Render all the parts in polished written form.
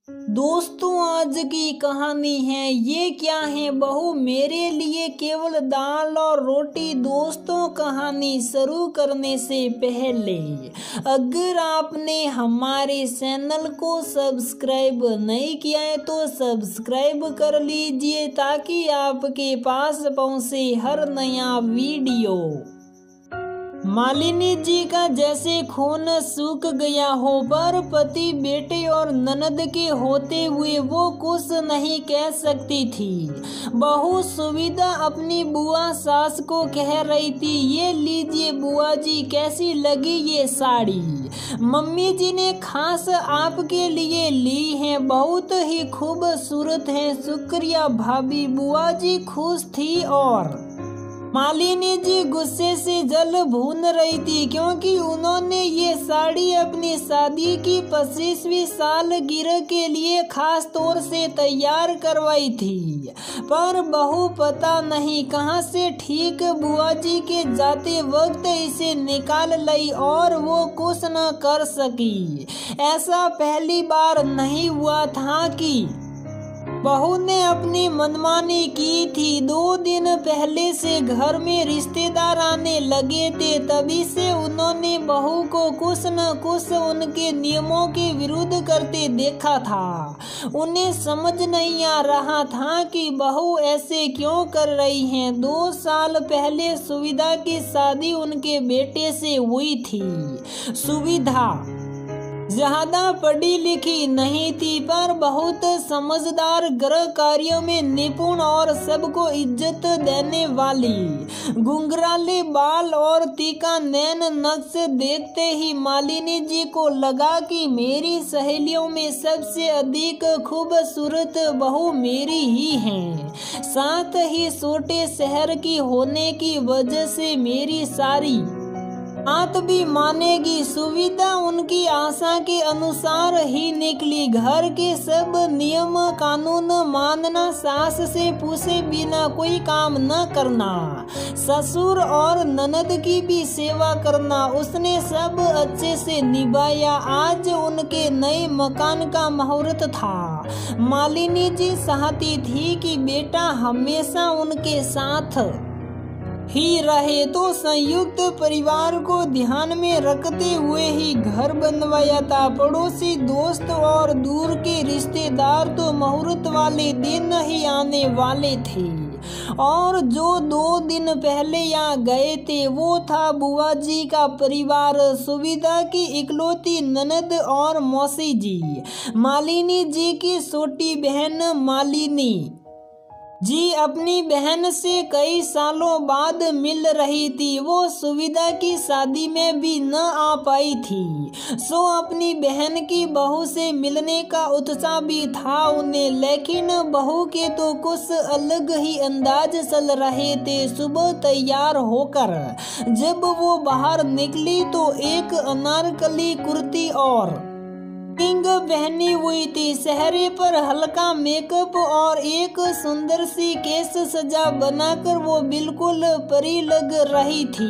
दोस्तों, आज की कहानी है ये क्या है बहू मेरे लिए केवल दाल और रोटी। दोस्तों, कहानी शुरू करने से पहले अगर आपने हमारे चैनल को सब्सक्राइब नहीं किया है तो सब्सक्राइब कर लीजिए ताकि आपके पास पहुंचे हर नया वीडियो। मालिनी जी का जैसे खून सूख गया हो, पर पति, बेटे और ननद के होते हुए वो कुछ नहीं कह सकती थी। बहू सुविधा अपनी बुआ सास को कह रही थी, ये लीजिए बुआ जी, कैसी लगी ये साड़ी? मम्मी जी ने खास आपके लिए ली है, बहुत ही खूबसूरत है। शुक्रिया भाभी। बुआ जी खुश थी और मालिनी जी गुस्से से जल भून रही थी क्योंकि उन्होंने ये साड़ी अपनी शादी की 25वीं सालगिरह के लिए खास तौर से तैयार करवाई थी। पर बहू पता नहीं कहां से ठीक बुआ जी के जाते वक्त इसे निकाल लाई और वो कुछ न कर सकी। ऐसा पहली बार नहीं हुआ था कि बहू ने अपनी मनमानी की थी। 2 दिन पहले से घर में रिश्तेदार आने लगे थे, तभी से उन्होंने बहू को कुछ न कुछ उनके नियमों के विरुद्ध करते देखा था। उन्हें समझ नहीं आ रहा था कि बहू ऐसे क्यों कर रही हैं। 2 साल पहले सुविधा की शादी उनके बेटे से हुई थी। सुविधा ज्यादा पढ़ी लिखी नहीं थी पर बहुत समझदार, गृह कार्यों में निपुण और सबको इज्जत देने वाली। घुंघराले बाल और तीखा नैन नक्श देखते ही मालिनी जी को लगा कि मेरी सहेलियों में सबसे अधिक खूबसूरत बहू मेरी ही है। साथ ही छोटे शहर की होने की वजह से मेरी सारी बात भी मानेगी। सुविधा उनकी आशा के अनुसार ही निकली। घर के सब नियम कानून मानना, सास से पूछे बिना कोई काम न करना, ससुर और ननद की भी सेवा करना, उसने सब अच्छे से निभाया। आज उनके नए मकान का मुहूर्त था। मालिनी जी चाहती थी कि बेटा हमेशा उनके साथ ही रहे, तो संयुक्त परिवार को ध्यान में रखते हुए ही घर बनवाया था। पड़ोसी, दोस्त और दूर के रिश्तेदार तो मुहूर्त वाले दिन ही आने वाले थे और जो 2 दिन पहले यहाँ गए थे वो था बुआ जी का परिवार, सुविधा की इकलौती ननद और मौसी जी, मालिनी जी की छोटी बहन मालिनी जी अपनी बहन से कई सालों बाद मिल रही थी। वो सुविधा की शादी में भी न आ पाई थी, सो अपनी बहन की बहू से मिलने का उत्साह भी था उन्हें। लेकिन बहू के तो कुछ अलग ही अंदाज चल रहे थे। सुबह तैयार होकर जब वो बाहर निकली तो एक अनारकली कुर्ती और किंग पहनी हुई थी। चेहरे पर हल्का मेकअप और एक सुंदर सी केस सजा बनाकर वो बिल्कुल परी लग रही थी।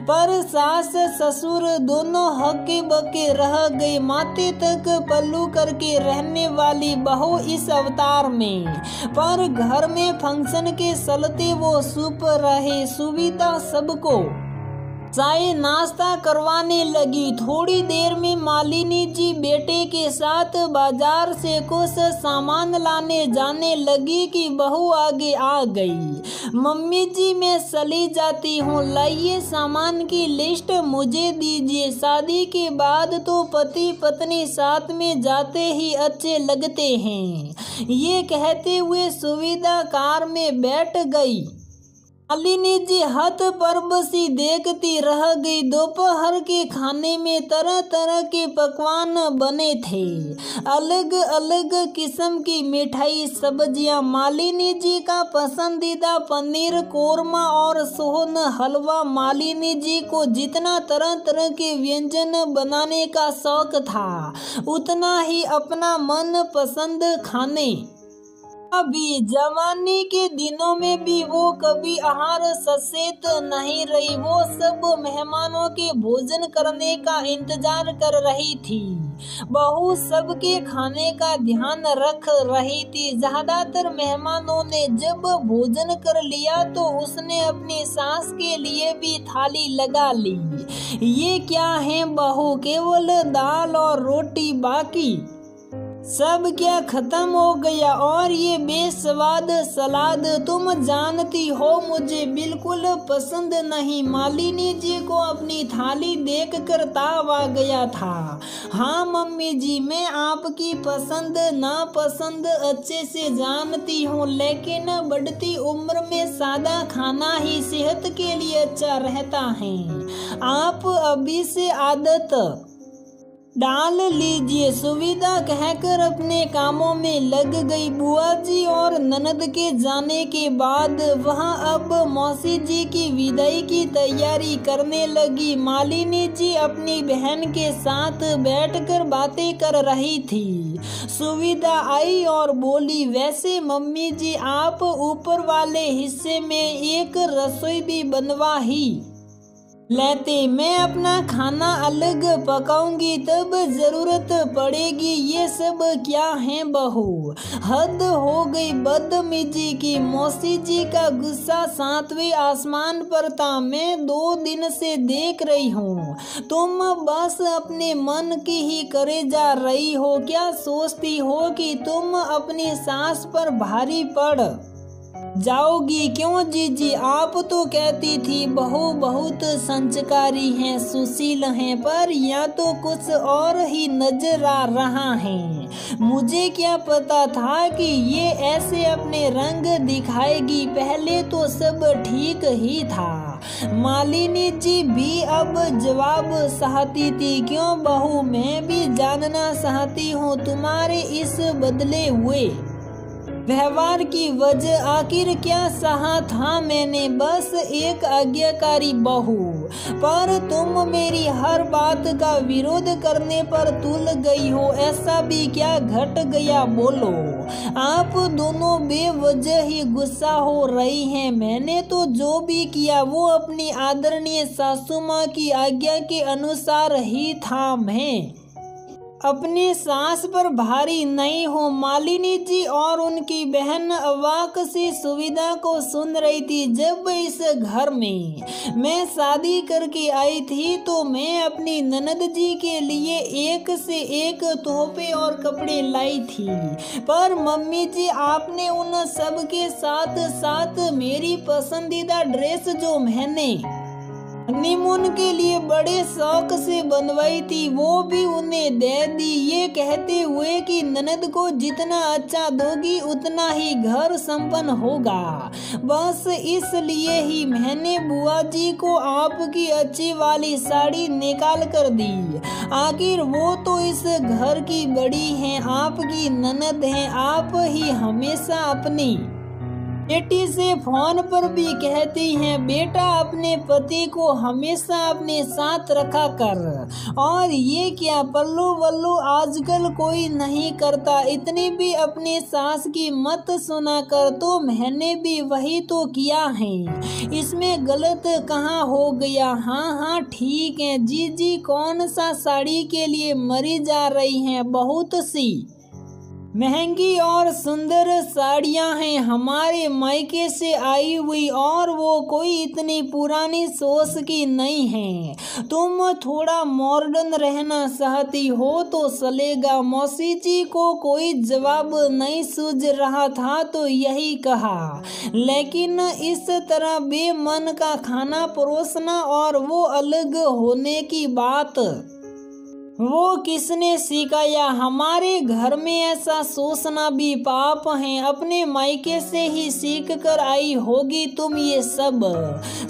पर सास ससुर दोनों हक्के बक्के रह गए। माथे तक पल्लू करके रहने वाली बहू इस अवतार में, पर घर में फंक्शन के चलते वो छुप रहे। सुविधा सबको चाय नाश्ता करवाने लगी। थोड़ी देर में मालिनी जी बेटे के साथ बाजार से कुछ सामान लाने जाने लगी कि बहू आगे आ गई। मम्मी जी मैं चली जाती हूँ, लाइए सामान की लिस्ट मुझे दीजिए। शादी के बाद तो पति पत्नी साथ में जाते ही अच्छे लगते हैं, ये कहते हुए सुविधा कार में बैठ गई। मालिनी जी हत परबसी देखती रह गई। दोपहर के खाने में तरह तरह के पकवान बने थे, अलग अलग किस्म की मिठाई, सब्जियां। मालिनी जी का पसंदीदा पनीर कोरमा और सोहन हलवा। मालिनी जी को जितना तरह तरह के व्यंजन बनाने का शौक था उतना ही अपना मन पसंद खाने। अभी जवानी के दिनों में भी वो कभी आहार सचेत नहीं रही। वो सब मेहमानों के भोजन करने का इंतजार कर रही थी। बहू सबके खाने का ध्यान रख रही थी। ज्यादातर मेहमानों ने जब भोजन कर लिया तो उसने अपनी सास के लिए भी थाली लगा ली। ये क्या है बहू, केवल दाल और रोटी, बाकी सब क्या खत्म हो गया? और ये बेस्वाद सलाद, तुम जानती हो मुझे बिल्कुल पसंद नहीं। मालिनी जी को अपनी थाली देखकर ताव आ गया था। हाँ मम्मी जी, मैं आपकी पसंद नापसंद अच्छे से जानती हूँ, लेकिन बढ़ती उम्र में सादा खाना ही सेहत के लिए अच्छा रहता है। आप अभी से आदत डाल लीजिए। सुविधा कहकर अपने कामों में लग गई। बुआ जी और ननद के जाने के बाद वहां अब मौसी जी की विदाई की तैयारी करने लगी। मालिनी जी अपनी बहन के साथ बैठकर बातें कर रही थी। सुविधा आई और बोली, वैसे मम्मी जी आप ऊपर वाले हिस्से में एक रसोई भी बनवा ही लेते, मैं अपना खाना अलग पकाऊंगी, तब जरूरत पड़ेगी। ये सब क्या है बहू, हद हो गई बदतमीजी की। मौसी जी का गुस्सा 7वें आसमान पर था। मैं 2 दिन से देख रही हूँ, तुम बस अपने मन की ही करे जा रही हो। क्या सोचती हो कि तुम अपनी सास पर भारी पड़ जाओगी? क्यों जीजी, आप तो कहती थी बहू बहुत संस्कारी हैं, सुशील हैं, पर या तो कुछ और ही नजर आ रहा है। मुझे क्या पता था कि ये ऐसे अपने रंग दिखाएगी। पहले तो सब ठीक ही था। मालिनी जी भी अब जवाब चाहती थी, क्यों बहू, मैं भी जानना चाहती हूँ तुम्हारे इस बदले हुए व्यवहार की वजह। आखिर क्या सहा था मैंने? बस एक आज्ञाकारी बहू, पर तुम मेरी हर बात का विरोध करने पर तुल गई हो। ऐसा भी क्या घट गया, बोलो? आप दोनों बेवजह ही गुस्सा हो रही हैं। मैंने तो जो भी किया वो अपनी आदरणीय सासू माँ की आज्ञा के अनुसार ही था। मैं अपनी सास पर भारी नहीं हूँ। मालिनी जी और उनकी बहन अवाक सी सुविधा को सुन रही थी। जब इस घर में मैं शादी करके आई थी तो मैं अपनी ननद जी के लिए एक से एक तोहफे और कपड़े लाई थी, पर मम्मी जी आपने उन सब के साथ साथ मेरी पसंदीदा ड्रेस जो मैंने हनीमून के लिए बड़े शौक से बनवाई थी वो भी उन्हें दे दी, ये कहते हुए कि ननद को जितना अच्छा दोगी उतना ही घर संपन्न होगा। बस इसलिए ही मैंने बुआ जी को आपकी अच्छी वाली साड़ी निकाल कर दी। आखिर वो तो इस घर की बड़ी हैं, आपकी ननद हैं। आप ही हमेशा अपनी बेटी से फोन पर भी कहती हैं, बेटा अपने पति को हमेशा अपने साथ रखा कर। और ये क्या पल्लू वल्लू आजकल कोई नहीं करता, इतनी भी अपनी सास की मत सुना कर। तो मैंने भी वही तो किया है, इसमें गलत कहाँ हो गया। हाँ हाँ ठीक है जी जी, कौन सा साड़ी के लिए मरी जा रही हैं? बहुत सी महंगी और सुंदर साड़ियां हैं हमारे मायके से आई हुई, और वो कोई इतनी पुरानी सोच की नहीं है। तुम थोड़ा मॉडर्न रहना चाहती हो तो चलेगा। मौसी जी को कोई जवाब नहीं सूझ रहा था तो यही कहा, लेकिन इस तरह बेमन का खाना परोसना और वो अलग होने की बात वो किसने सिखाया? हमारे घर में ऐसा सोचना भी पाप है। अपने मायके से ही सीख कर आई होगी तुम ये सब।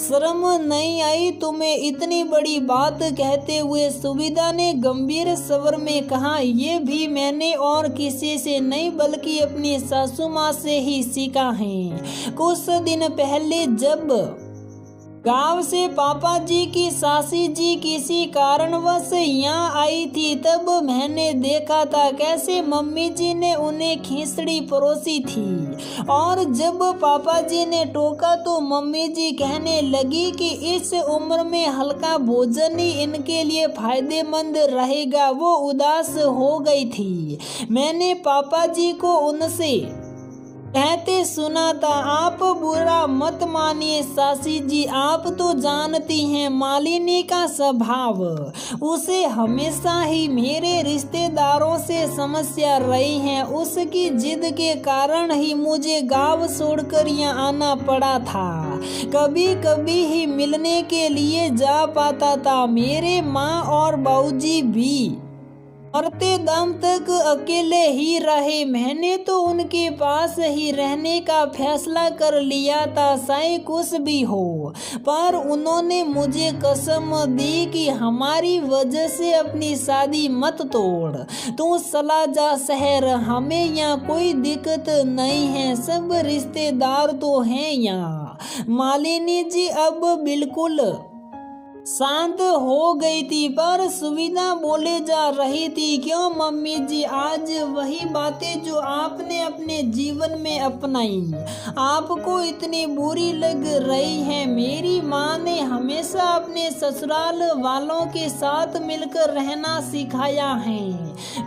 शर्म नहीं आई तुम्हें इतनी बड़ी बात कहते हुए? सुविधा ने गंभीर स्वर में कहा, ये भी मैंने और किसी से नहीं बल्कि अपनी सासू माँ से ही सीखा है। कुछ दिन पहले जब गांव से पापा जी की सासी जी किसी कारणवश यहाँ आई थी। तब मैंने देखा था कैसे मम्मी जी ने उन्हें खिचड़ी परोसी थी और जब पापा जी ने टोका तो मम्मी जी कहने लगी कि इस उम्र में हल्का भोजन ही इनके लिए फायदेमंद रहेगा। वो उदास हो गई थी। मैंने पापा जी को उनसे कहते सुना था, आप बुरा मत मानिए सासी जी, आप तो जानती हैं मालिनी का स्वभाव। उसे हमेशा ही मेरे रिश्तेदारों से समस्या रही है। उसकी जिद के कारण ही मुझे गांव छोड़कर यहाँ आना पड़ा था। कभी कभी ही मिलने के लिए जा पाता था। मेरे माँ और बाबूजी भी मरते दम तक अकेले ही रहे। मैंने तो उनके पास ही रहने का फैसला कर लिया था, चाहे कुछ भी हो। पर उन्होंने मुझे कसम दी कि हमारी वजह से अपनी शादी मत तोड़, तू चला जा शहर, हमें यहाँ कोई दिक्कत नहीं है, सब रिश्तेदार तो हैं यहाँ। मालिनी जी अब बिल्कुल शांत हो गई थी पर सुविधा बोले जा रही थी, क्यों मम्मी जी, आज वही बातें जो आपने अपने जीवन में अपनाई आपको इतनी बुरी लग रही हैं। मेरी माँ ने हमेशा अपने ससुराल वालों के साथ मिलकर रहना सिखाया है।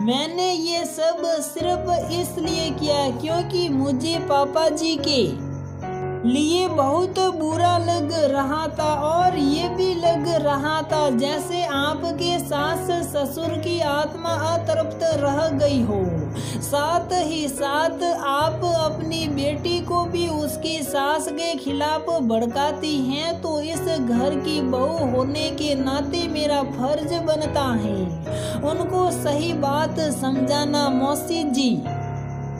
मैंने ये सब सिर्फ इसलिए किया क्योंकि मुझे पापा जी के लिए बहुत बुरा लग रहा था और ये भी लग रहा था जैसे आपके सास ससुर की आत्मा अतृप्त रह गई हो। साथ ही साथ आप अपनी बेटी को भी उसकी सास के खिलाफ भड़काती हैं, तो इस घर की बहू होने के नाते मेरा फर्ज बनता है उनको सही बात समझाना। मौसी जी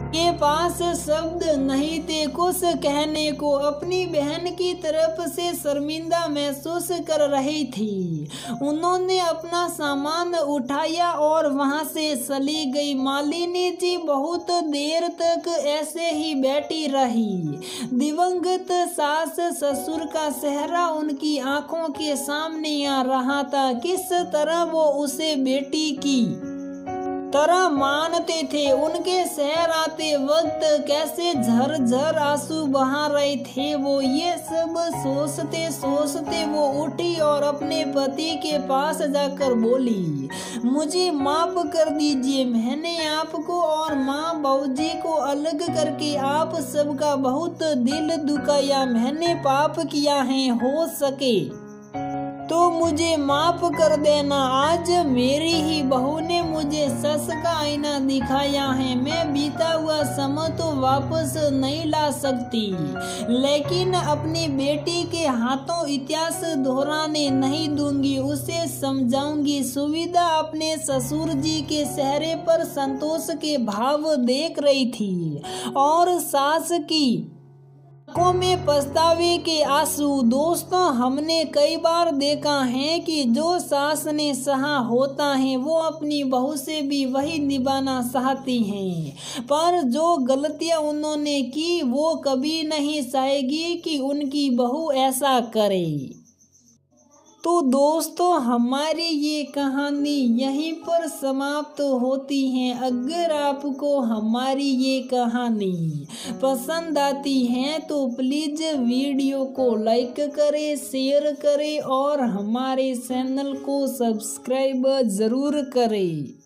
के पास शब्द नहीं थे कुछ कहने को। अपनी बहन की तरफ से शर्मिंदा महसूस कर रही थी। उन्होंने अपना सामान उठाया और वहां से चली गई। मालिनी जी बहुत देर तक ऐसे ही बैठी रही। दिवंगत सास ससुर का चेहरा उनकी आंखों के सामने आ रहा था। किस तरह वो उसे बेटी की तरह मानते थे। उनके शहर आते वक्त कैसे झरझर आंसू बहा रहे थे वो। ये सब सोचते सोचते वो उठी और अपने पति के पास जाकर बोली, मुझे माफ कर दीजिए, मैंने आपको और माँ बाबूजी को अलग करके आप सबका बहुत दिल दुखाया। मैंने पाप किया है, हो सके तो मुझे माफ कर देना। आज मेरी ही बहू ने मुझे सच का आईना दिखाया है। मैं बीता हुआ समय तो वापस नहीं ला सकती, लेकिन अपनी बेटी के हाथों इतिहास दोहराने नहीं दूंगी। उसे समझाऊंगी। सुविधा अपने ससुर जी के चेहरे पर संतोष के भाव देख रही थी और सास की आंखों में पछतावे के आंसू। दोस्तों, हमने कई बार देखा है कि जो सास ने सहा होता है वो अपनी बहू से भी वही निभाना चाहती हैं, पर जो गलतियां उन्होंने की वो कभी नहीं चाहेगी कि उनकी बहू ऐसा करे। तो दोस्तों, हमारी ये कहानी यहीं पर समाप्त होती है। अगर आपको हमारी ये कहानी पसंद आती है तो प्लीज़ वीडियो को लाइक करें, शेयर करें और हमारे चैनल को सब्सक्राइब ज़रूर करें।